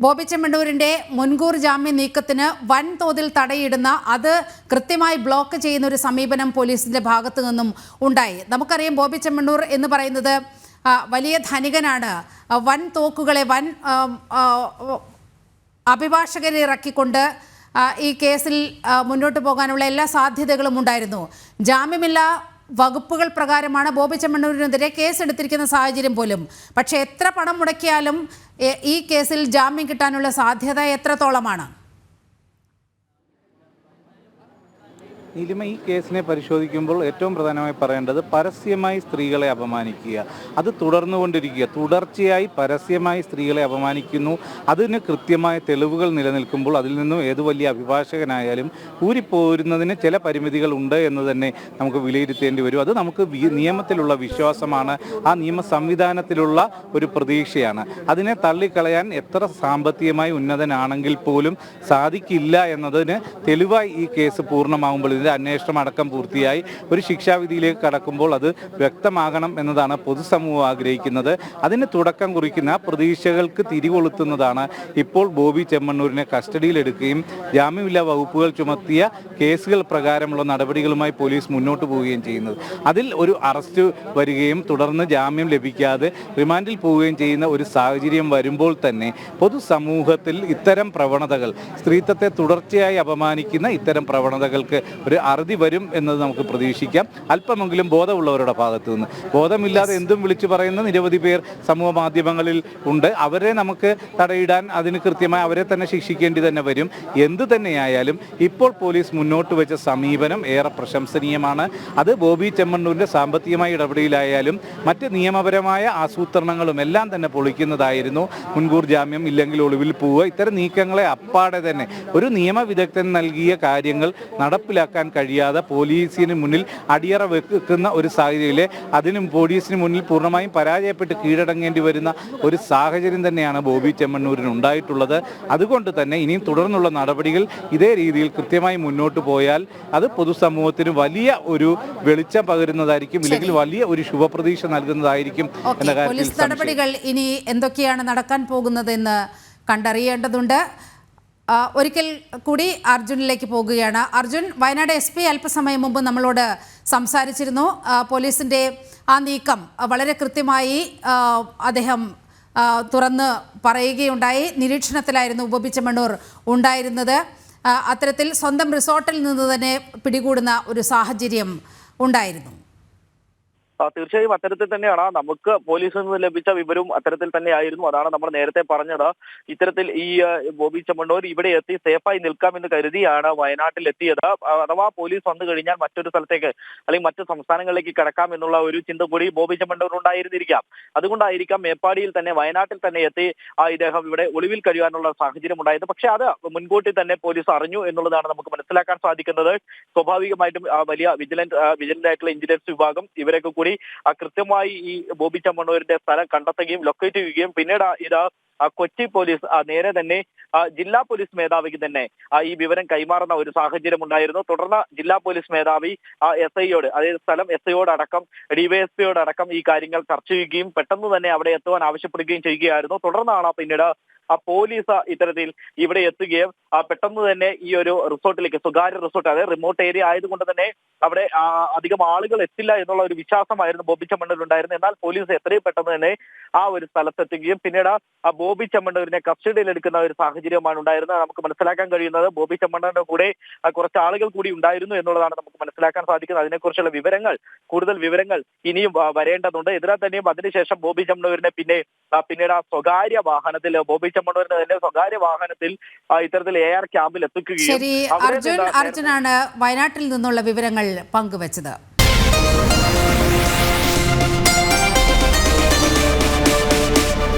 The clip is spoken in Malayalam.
ബോബി ചെമ്മണ്ണൂരിന്റെ മുൻകൂർ ജാമ്യ നീക്കത്തിന് വൻതോതിൽ തടയിടുന്ന അത് കൃത്യമായി ബ്ലോക്ക് ചെയ്യുന്ന ഒരു സമീപനം പോലീസിന്റെ ഭാഗത്തു നിന്നും ഉണ്ടായി. നമുക്കറിയാം ബോബി ചെമ്മണ്ണൂർ എന്ന് പറയുന്നത് വലിയ ധനികനാണ്. വൻ തോക്കുകളെ അഭിഭാഷകരെ ഇറക്കിക്കൊണ്ട് ഈ കേസിൽ മുന്നോട്ട് പോകാനുള്ള എല്ലാ സാധ്യതകളും ഉണ്ടായിരുന്നു. ജാമ്യമില്ലാ വകുപ്പുകൾ പ്രകാരമാണ് ബോബി ചെമ്മണ്ണൂരിനെതിരെ കേസെടുത്തിരിക്കുന്ന സാഹചര്യം പോലും. പക്ഷേ എത്ര പണം മുടക്കിയാലും ഈ കേസിൽ ജാമ്യം കിട്ടാനുള്ള സാധ്യത എത്രത്തോളമാണ്? നീലിമ, ഈ കേസിനെ പരിശോധിക്കുമ്പോൾ ഏറ്റവും പ്രധാനമായി പറയേണ്ടത് പരസ്യമായി സ്ത്രീകളെ അപമാനിക്കുക, അത് തുടർന്നുകൊണ്ടിരിക്കുക. തുടർച്ചയായി പരസ്യമായി സ്ത്രീകളെ അപമാനിക്കുന്നു. അതിന് കൃത്യമായ തെളിവുകൾ നിലനിൽക്കുമ്പോൾ അതിൽ നിന്നും ഏതു വലിയ അഭിഭാഷകനായാലും ഊരിപ്പോരുന്നതിന് ചില പരിമിതികൾ ഉണ്ട് എന്ന് തന്നെ നമുക്ക് വിലയിരുത്തേണ്ടി വരും. അത് നമുക്ക് നിയമത്തിലുള്ള വിശ്വാസമാണ്, ആ നിയമ സംവിധാനത്തിലുള്ള ഒരു പ്രതീക്ഷയാണ്. അതിനെ തള്ളിക്കളയാൻ എത്ര സാമ്പത്തികമായി ഉന്നതനാണെങ്കിൽ പോലും സാധിക്കില്ല എന്നതിന് തെളിവായി ഈ കേസ് പൂർണ്ണമാകുമ്പോൾ, അന്വേഷണം അടക്കം പൂർത്തിയായി ഒരു ശിക്ഷാവിധിയിലേക്ക് കടക്കുമ്പോൾ അത് വ്യക്തമാകണം എന്നതാണ് പൊതുസമൂഹം ആഗ്രഹിക്കുന്നത്. അതിന് തുടക്കം കുറിക്കുന്ന പ്രതീക്ഷകൾക്ക് തിരികൊളുത്തുന്നതാണ് ഇപ്പോൾ ബോബി ചെമ്മണ്ണൂരിനെ കസ്റ്റഡിയിലെടുക്കുകയും ജാമ്യമില്ലാ വകുപ്പുകൾ ചുമത്തിയ കേസുകൾ പ്രകാരമുള്ള നടപടികളുമായി പോലീസ് മുന്നോട്ട് പോവുകയും ചെയ്യുന്നത്. അതിൽ ഒരു അറസ്റ്റ് വരികയും തുടർന്ന് ജാമ്യം ലഭിക്കാതെ റിമാൻഡിൽ പോവുകയും ചെയ്യുന്ന ഒരു സാഹചര്യം വരുമ്പോൾ തന്നെ പൊതുസമൂഹത്തിൽ ഇത്തരം പ്രവണതകൾ, സ്ത്രീത്വത്തെ തുടർച്ചയായി അപമാനിക്കുന്ന ഇത്തരം പ്രവണതകൾക്ക് ഒരു അറുതി വരും എന്നത് നമുക്ക് പ്രതീക്ഷിക്കാം. അല്പമെങ്കിലും ബോധമുള്ളവരുടെ ഭാഗത്തു നിന്ന്. ബോധമില്ലാതെ എന്തും വിളിച്ചു പറയുന്ന നിരവധി പേർ സമൂഹ മാധ്യമങ്ങളിൽ ഉണ്ട്. അവരെ നമുക്ക് തടയിടാൻ, അതിന് കൃത്യമായി അവരെ തന്നെ ശിക്ഷിക്കേണ്ടി തന്നെ വരും. എന്തു തന്നെയായാലും ഇപ്പോൾ പോലീസ് മുന്നോട്ട് വെച്ച സമീപനം ഏറെ പ്രശംസനീയമാണ്. അത് ബോബി ചെമ്മണ്ണൂരിൻ്റെ സാമ്പത്തികമായ ഇടപെടലായാലും മറ്റ് നിയമപരമായ ആസൂത്രണങ്ങളും എല്ലാം തന്നെ പൊളിക്കുന്നതായിരുന്നു. മുൻകൂർ ജാമ്യം ഇല്ലെങ്കിൽ ഒളിവിൽ പോവുക, ഇത്തരം നീക്കങ്ങളെ അപ്പാടെ തന്നെ ഒരു നിയമവിദഗ്ധൻ നൽകിയ കാര്യങ്ങൾ നടപ്പിലാക്കാൻ കഴിയാതെ പോലീസിന് മുന്നിൽ അടിയറ വെക്കുന്ന ഒരു സാഹചര്യത്തിലെ അതിനും പോലീസിന് മുന്നിൽ പൂർണ്ണമായും പരാജയപ്പെട്ട് കീഴടങ്ങേണ്ടി വരുന്ന ഒരു സാഹചര്യം തന്നെയാണ് ബോബി ചെമ്മണ്ണൂരിന് ഉണ്ടായിട്ടുള്ളത്. അതുകൊണ്ട് തന്നെ ഇനിയും തുടർന്നുള്ള നടപടികൾ ഇതേ രീതിയിൽ കൃത്യമായി മുന്നോട്ട് പോയാൽ അത് പൊതുസമൂഹത്തിന് വലിയ ഒരു വെളിച്ചം പകരുന്നതായിരിക്കും, ഇല്ലെങ്കിൽ വലിയ ഒരു ശുഭപ്രതീക്ഷ നൽകുന്നതായിരിക്കും എന്ന കാര്യത്തിൽ നടപടികൾ ഇനി എന്തൊക്കെയാണ് നടക്കാൻ പോകുന്നതെന്ന് കണ്ടറിയേണ്ടതുണ്ട്. ഒരിക്കൽ കൂടി അർജുനിലേക്ക് പോകുകയാണ്. അർജുൻ, വയനാട് SP അല്പസമയം മുമ്പ് നമ്മളോട് സംസാരിച്ചിരുന്നു. പോലീസിൻ്റെ ആ നീക്കം വളരെ കൃത്യമായി അദ്ദേഹം തുറന്ന് പറയുകയുണ്ടായി. നിരീക്ഷണത്തിലായിരുന്നു ബോബി ചെമ്മണ്ണൂർ ഉണ്ടായിരുന്നത്. അത്തരത്തിൽ സ്വന്തം റിസോർട്ടിൽ നിന്ന് തന്നെ പിടികൂടുന്ന ഒരു സാഹചര്യം ഉണ്ടായിരുന്നു. തീർച്ചയായും അത്തരത്തിൽ തന്നെയാണ് നമുക്ക് പോലീസിൽ നിന്ന് ലഭിച്ച വിവരവും അത്തരത്തിൽ തന്നെയായിരുന്നു. അതാണ് നമ്മൾ നേരത്തെ പറഞ്ഞത്. ഇത്തരത്തിൽ ഈ ബോബി ചെമ്മണ്ണൂർ ഇവിടെ എത്തി സേഫായി നിൽക്കാമെന്ന് കരുതിയാണ് വയനാട്ടിൽ എത്തിയത്. അഥവാ പോലീസ് വന്നു കഴിഞ്ഞാൽ മറ്റൊരു സ്ഥലത്തേക്ക് അല്ലെങ്കിൽ മറ്റു സംസ്ഥാനങ്ങളിലേക്ക് കടക്കാം എന്നുള്ള ഒരു ചിന്ത കൂടി ബോബി ചെമ്മണ്ണൂർ ഉണ്ടായിരുന്നിരിക്കാം. അതുകൊണ്ടായിരിക്കാം മേപ്പാടിയിൽ തന്നെ, വയനാട്ടിൽ തന്നെ എത്തി ഇദ്ദേഹം ഇവിടെ ഒളിവിൽ കഴിയാനുള്ള സാഹചര്യം ഉണ്ടായത്. പക്ഷെ അത് മുൻകൂട്ടി തന്നെ പോലീസ് അറിഞ്ഞു എന്നുള്ളതാണ് നമുക്ക് മനസ്സിലാക്കാൻ സാധിക്കുന്നത്. സ്വാഭാവികമായിട്ടും വലിയ വിജിലന്റ് ആയിട്ടുള്ള ഇന്റലിജൻസ് വിഭാഗം ഇവരൊക്കെ കൂടി കൃത്യമായി ഈ ബോബി ചെമ്മണ്ണൂരിന്റെ സ്ഥലം കണ്ടെത്തുകയും ലൊക്കേറ്റ് ചെയ്യുകയും പിന്നീട് ഇത് കൊച്ചി പോലീസ് നേരെ തന്നെ ജില്ലാ പോലീസ് മേധാവിക്ക് തന്നെ ഈ വിവരം കൈമാറുന്ന ഒരു സാഹചര്യം ഉണ്ടായിരുന്നു. തുടർന്ന് ജില്ലാ പോലീസ് മേധാവി SIയോട്, അതായത് സ്ഥലം SIയോട് അടക്കം DYSPയോട് അടക്കം ഈ കാര്യങ്ങൾ ചർച്ച ചെയ്യുകയും പെട്ടെന്ന് തന്നെ അവിടെ എത്തുവാൻ ആവശ്യപ്പെടുകയും ചെയ്യുകയായിരുന്നു. തുടർന്നാണ് പിന്നീട് പോലീസ് ഇത്തരത്തിൽ ഇവിടെ എത്തുകയും പെട്ടെന്ന് തന്നെ ഈ ഒരു റിസോർട്ടിലേക്ക്, സ്വകാര്യ റിസോർട്ട്, അതായത് റിമോട്ട് ഏരിയ ആയതുകൊണ്ട് തന്നെ അവിടെ അധികം ആളുകൾ എത്തില്ല എന്നുള്ള ഒരു വിശ്വാസമായിരുന്നു ബോബി ചെമ്മണ്ണൂരിൽ ഉണ്ടായിരുന്നത്. എന്നാൽ പോലീസ് എത്രയും പെട്ടെന്ന് തന്നെ ആ ഒരു സ്ഥലത്തെത്തുകയും പിന്നീട് ബോബി ചെമ്മണ്ണൂരിനെ കസ്റ്റഡിയിൽ എടുക്കുന്ന ഒരു സാഹചര്യമാണ് ഉണ്ടായിരുന്നത്. നമുക്ക് മനസ്സിലാക്കാൻ കഴിയുന്നത് ബോബി ചെമ്മണ്ണൂരിന്റെ കൂടെ കുറച്ച് ആളുകൾ കൂടി ഉണ്ടായിരുന്നു എന്നുള്ളതാണ് നമുക്ക് മനസ്സിലാക്കാൻ സാധിക്കുന്നത്. അതിനെക്കുറിച്ചുള്ള കൂടുതൽ വിവരങ്ങൾ ഇനിയും വരേണ്ടതുണ്ട്. ഇതിനാൽ തന്നെയും അതിനുശേഷം ബോബി ചെമ്മണ്ണൂരിനെ പിന്നീട് ആ സ്വകാര്യ വാഹനത്തിൽ, ബോബി ചെമ്മണ്ണൂരിന്റെ തന്നെ സ്വകാര്യ വാഹനത്തിൽ ഇത്തരത്തിൽ AR ക്യാമ്പിൽ എത്തിക്കുകയും അർജുനാണ് വയനാട്ടിൽ നിന്നുള്ള വിവരങ്ങൾ പങ്കുവച്ചത്.